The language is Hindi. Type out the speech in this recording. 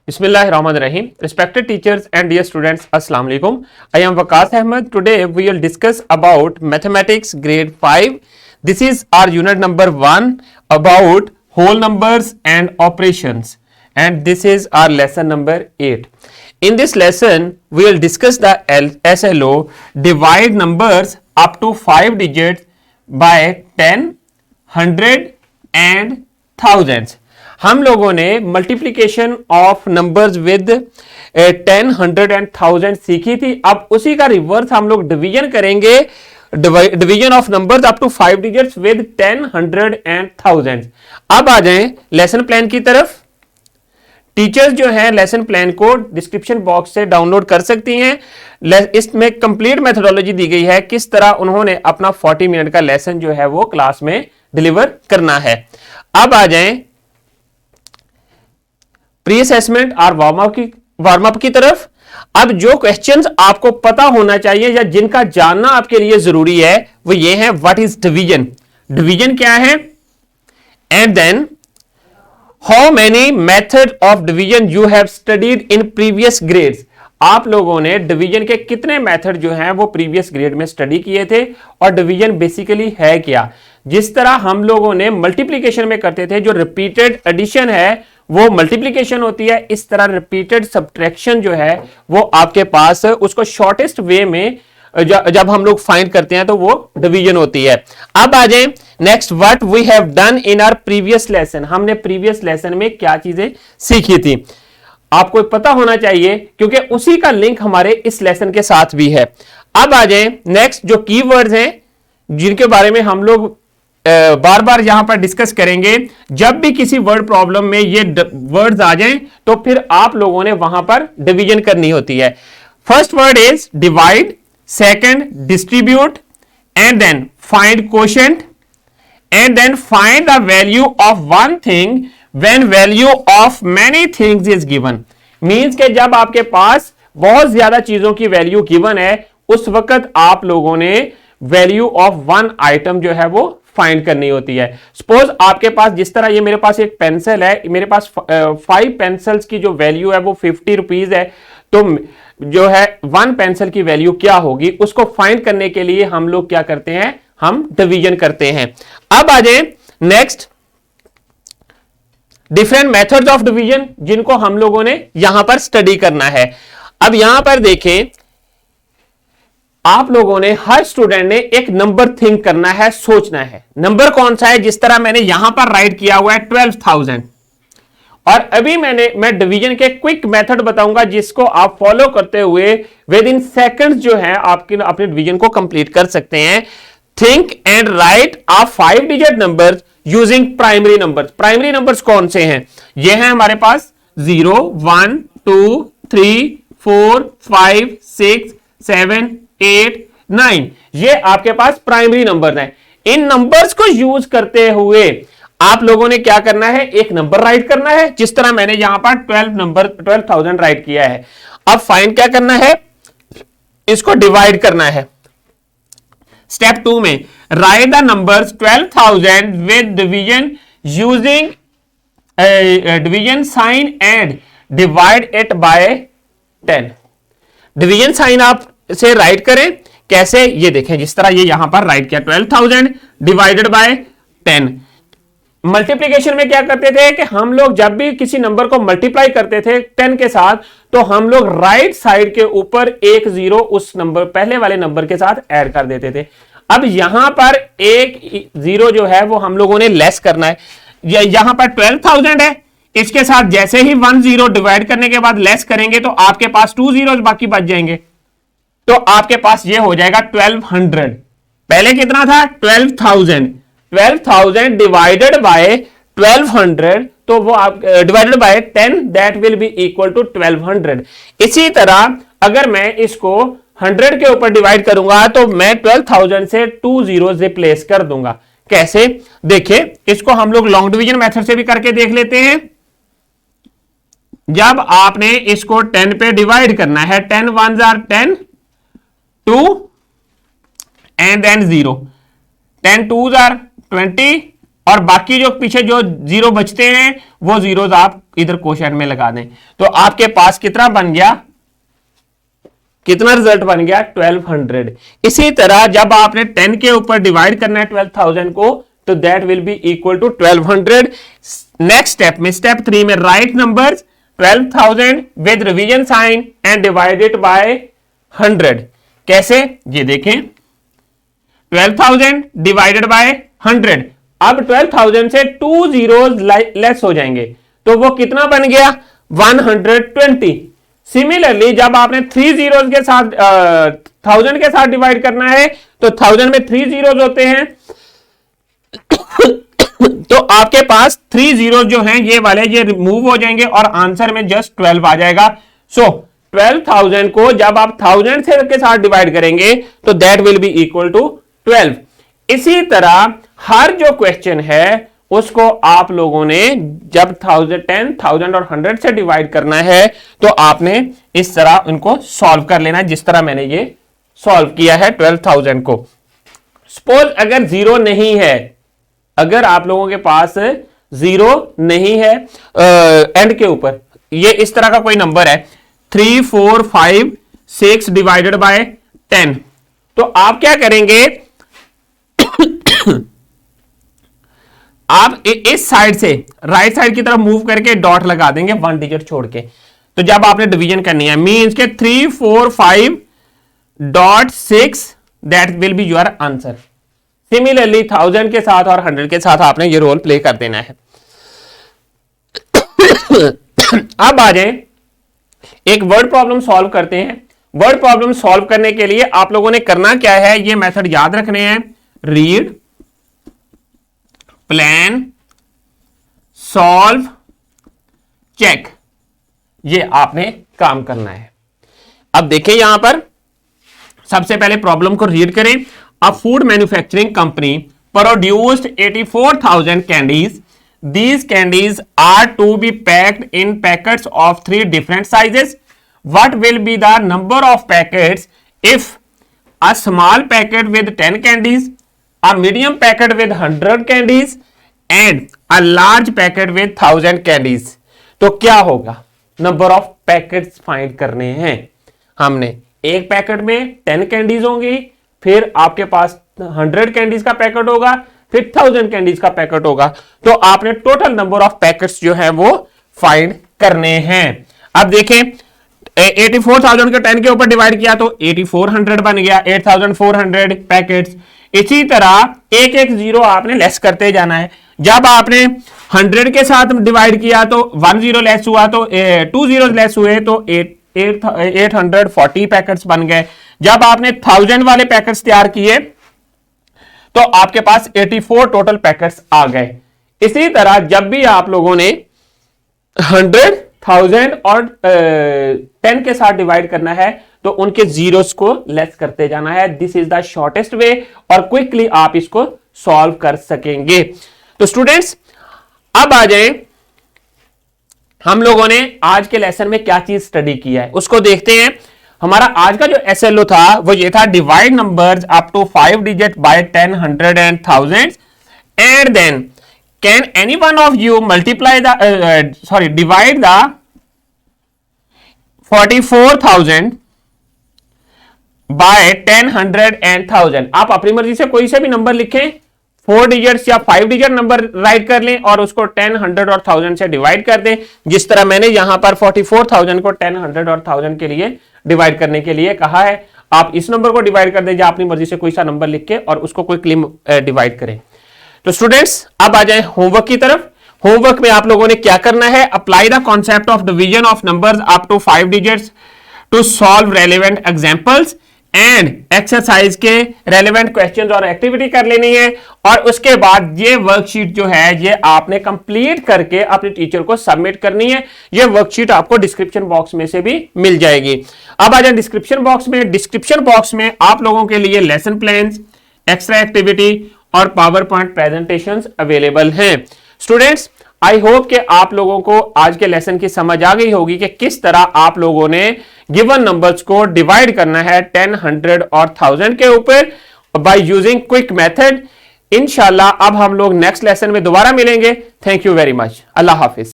Bismillahirrahmanirrahim. Respected teachers and dear students, Assalamu alaikum. I am Waqas Ahmed. Today we will discuss about mathematics grade 5. This is our unit number 1 about whole numbers and operations, and this is our lesson number 8. In this lesson we will discuss the SLO, divide numbers up to 5 digits by 10, 100 and thousands. हम लोगों ने multiplication of numbers with 10, 100 and 1000 सीखी थी. अब उसी का रिवर्स हम लोग डिवीजन करेंगे, division of numbers up to 5 digits with 10, 100 and 1000. अब आ जाएं लेसन प्लान की तरफ. टीचर्स जो है लेसन प्लान को डिस्क्रिप्शन बॉक्स से डाउनलोड कर सकती हैं. इसमें कंप्लीट मेथोडोलॉजी दी गई है किस तरह उन्होंने अपना 40 मिनट का लेसन जो है वो क्लास में डिलीवर करना है. अब आ जाएं प्री असेसमेंट और वार्म अप की तरफ. अब जो क्वेश्चंस आपको पता होना चाहिए या जिनका जानना आपके लिए जरूरी है वो ये है, व्हाट इज डिवीजन, डिवीजन क्या है, and then how many method of division you have studied in previous grades. आप लोगों ने डिवीजन के कितने मेथड जो हैं वो प्रीवियस ग्रेड में स्टडी किए थे, और डिवीजन बेसिकली है क्या. जिस तरह हम लोगों ने मल्टीप्लिकेशन में करते थे, जो रिपीटेड एडिशन है वो मल्टीप्लिकेशन होती है, इस तरह रिपीटेड सब्ट्रैक्शन जो है वो आपके पास उसको शॉर्टेस्ट वे में जब हम लोग फाइंड करते हैं तो वो डिवीजन होती है. अब आ जाए next, what we have done in our previous lesson. हमने प्रीवियस लेसन में क्या चीजें सीखी थी आपको पता होना चाहिए, क्योंकि उसी का लिंक हमारे इस लेसन के साथ भी है. अब आ जाए नेक्स्ट, जो कीवर्ड्स हैं जिनके बारे में हम लोग बार बार यहां पर डिस्कस करेंगे. जब भी किसी वर्ड प्रॉब्लम में ये वर्ड्स आ जाएं तो फिर आप लोगों ने वहां पर डिवीजन करनी होती है. First word is divide, second distribute, and then find quotient, and then find the value of one thing when value of many things is given. Means के जब आपके पास बहुत ज्यादा चीजों की वैल्यू गिवन है उस वक्त आप लोगों ने वैल्यू ऑफ वन आइटम जो है वो फाइंड करनी होती है. सपोज आपके पास जिस तरह ये मेरे पास एक पेंसिल है, मेरे पास 5 पेंसिल्स की जो वैल्यू है वो 50 रुपीज है, तो जो है 1 पेंसिल की वैल्यू क्या होगी उसको फाइंड करने के लिए हम लोग क्या करते हैं, हम डिवीजन करते हैं. अब आ जाए next, different methods of division जिनको हम लोगों ने यहां पर स्टडी करना है. अब यहां पर देखें, आप लोगों ने, हर स्टूडेंट ने एक नंबर थिंक करना है, सोचना है. नंबर कौन सा है, जिस तरह मैंने यहां पर राइट किया हुआ है 12,000, और अभी मैं डिवीजन के क्विक मेथड बताऊंगा जिसको आप फॉलो करते हुए विद इन सेकंड्स जो है आपके अपने डिवीजन को कंप्लीट कर सकते हैं. Think and write a 5 digit number using primary numbers. Primary numbers कौन से हैं, ये हैं हमारे पास 0, 1, 2, 3, 4, 5, 6, 7, 8, 9. ये आपके पास प्राइमरी नंबर हैं. इन नंबर्स को यूज करते हुए आप लोगों ने क्या करना है, एक नंबर राइट करना है, जिस तरह मैंने यहां पर 12,000 राइट किया है. अब फाइंड क्या करना है, इसको डिवाइड करना है. स्टेप 2 में write the numbers 12,000 with division using division sign and divide it by 10. Division sign आप से राइट करें, कैसे, ये देखें जिस तरह ये यहां पर राइट किया 12,000 डिवाइडेड बाय 10. मल्टीप्लिकेशन में क्या करते थे कि हम लोग जब भी किसी नंबर को मल्टीप्लाई करते थे 10 के साथ, तो हम लोग राइट साइड के ऊपर एक 0 उस नंबर पहले वाले नंबर के साथ ऐड कर देते थे. अब यहां पर एक 0 जो है वो हम लोगों ने लेस करना है. यहां पर 12,000 है, इसके साथ जैसे ही 1 0 डिवाइड करने के बाद लेस करेंगे तो आपके पास 2 zeros बाकी बच जाएंगे, तो आपके पास ये हो जाएगा 1200. पहले कितना था 12,000. 12,000 डिवाइडेड बाय 1200, तो वो आप divided by 10, that will be equal to 1200. इसी तरह अगर मैं इसको 100 के ऊपर डिवाइड करूंगा तो मैं 12,000 से 2 zeros रिप्लेस कर दूंगा. कैसे, देखिए इसको हम लोग लॉन्ग डिवीजन मेथड से भी करके देख लेते हैं. जब आपने इसको 10 पे डिवाइड करना है, 10 1s are 10, 2 and then 0, 10 2s are 20, और बाकी जो पीछे जो जीरो बचते हैं वो जीरोस आप इधर कोशेंट में लगा दें, तो आपके पास कितना बन गया, कितना रिजल्ट बन गया 1200। इसी तरह जब आपने 10 के ऊपर डिवाइड करना है 12,000 को, तो that will be equal to 1200। Next step में, स्टेप 3 में, write numbers 12,000 with division sign and divided by 100। कैसे, ये देखें, 12,000 डिवाइडेड बाय 100। अब 12,000 से 2 जीरोस लेस हो जाएंगे, तो वो कितना बन गया 120। सिमिलरली जब आपने 3 जीरोस के साथ 1000 के साथ डिवाइड करना है, तो 1000 में 3 जीरोस होते हैं, तो आपके पास 3 जीरोस जो हैं ये वाले, ये रिमूव हो जाएंगे और आंसर में जस्ट 12 आ जाएगा। सो 12,000 को जब आप 1000 से के साथ डिवाइड करेंगे तो that will be equal to 12। इसी तरह हर जो क्वेश्चन है उसको आप लोगों ने जब 10,000 और 100 से डिवाइड करना है तो आपने इस तरह उनको सॉल्व कर लेना, जिस तरह मैंने ये सॉल्व किया है 12,000 को। सपोज अगर जीरो नहीं है, अगर आप लोगों के पास जीरो नहीं है एंड के ऊपर, ये इस तरह का कोई नंबर है 3 4 5 6 डिवाइडेड बाय 10, तो आप क्या करेंगे आप इस साइड से राइट साइड की तरफ मूव करके डॉट लगा देंगे 1 डिजिट छोड़ के। तो जब आपने डिवीजन करनी है, मींस के 3 4 5 dot 6 that will be your answer. Similarly 1000 के साथ और 100 के साथ आपने ये रोल प्ले कर देना है। अब आ जाए एक वर्ड प्रॉब्लम सॉल्व करते हैं। वर्ड प्रॉब्लम सॉल्व करने के लिए आप लोगों ने करना क्या है, ये मेथड याद रखने हैं, रीड, प्लान, सॉल्व, चेक, ये आपने काम करना है। अब देखिए यहां पर सबसे पहले प्रॉब्लम को रीड करें। अ food manufacturing company produced 84,000 candies. These candies are to be packed in packets of 3 different sizes. What will be the number of packets if a small packet with 10 candies, a medium packet with 100 candies and a large packet with 1000 candies? तो क्या होगा, नंबर ऑफ पैकेट्स फाइंड करने हैं हमने। एक पैकेट में 10 कैंडीज होंगी, फिर आपके पास 100 कैंडीज का पैकेट होगा, फिर 1000 कैंडीज का पैकेट होगा, तो आपने टोटल नंबर ऑफ पैकेट्स जो है वो फाइंड करने हैं। अब देखें 84,000 को 10 के ऊपर डिवाइड किया तो 8400 बन गया, 8400 पैकेट्स। इसी तरह एक एक जीरो आपने लेस करते जाना है। जब आपने 100 के साथ डिवाइड किया तो 1 जीरो लेस हुआ, तो 2 जीरो लेस हुए तो 840 पैकेट्स बन गए। जब आपने 1000 वाले पैकेट्स तैयार किए तो आपके पास 84 टोटल पैकेट्स आ गए। इसी तरह जब भी आप लोगों ने 100, 1000 और 10 के साथ डिवाइड करना है तो उनके जीरोस को लेस करते जाना है। दिस इज द शॉर्टेस्ट वे और क्विकली आप इसको सॉल्व कर सकेंगे। तो स्टूडेंट्स अब आ जाए, हम लोगों ने आज के लेसन में क्या चीज स्टडी किया है उसको देखते हैं। हमारा आज का जो एसएलओ था वो ये था, divide numbers up to 5 digit by 10, 100 and 1000 and then can anyone of you multiply the divide the 44,000 by 10, 100 and 1000। आप अपनी मर्जी से कोई से भी नंबर लिखें, 4 डिजिट्स या 5 डिजिट नंबर राइट कर लें और उसको 10, 100 और 1000 से डिवाइड कर दें। जिस तरह मैंने यहां पर 44,000 को 10, 100 और 1000 के लिए डिवाइड करने के लिए कहा है, आप इस नंबर को डिवाइड कर दें या अपनी मर्जी से कोई सा नंबर लिख के और उसको क्विकली डिवाइड करें। तो स्टूडेंट्स अब आ जाए होमवर्क की तरफ। होमवर्क में आप लोगों ने क्या करना है, apply the concept of division of numbers up to 5 digits to solve relevant examples and exercise के रेलेवेंट क्वेश्चंस और एक्टिविटी कर लेनी है। और उसके बाद ये वर्कशीट जो है ये आपने कंप्लीट करके अपने टीचर को सबमिट करनी है। ये वर्कशीट आपको डिस्क्रिप्शन बॉक्स में से भी मिल जाएगी। अब आ जाए डिस्क्रिप्शन बॉक्स में। डिस्क्रिप्शन बॉक्स में आप लोगों के लिए लेसन प्लान्स, एक्स्ट्रा एक्टिविटी और पावर पॉइंट प्रेजेंटेशंस अवेलेबल हैं। स्टूडेंट्स आई होप कि आप लोगों को आज के लेसन की समझ आ गई होगी कि किस तरह आप लोगों ने गिवन नंबर्स को डिवाइड करना है 10, 100 और 1000 के ऊपर बाय यूजिंग क्विक मेथड। इंशाल्लाह अब हम लोग नेक्स्ट लेसन में दोबारा मिलेंगे। Thank you very much. Allah Hafiz.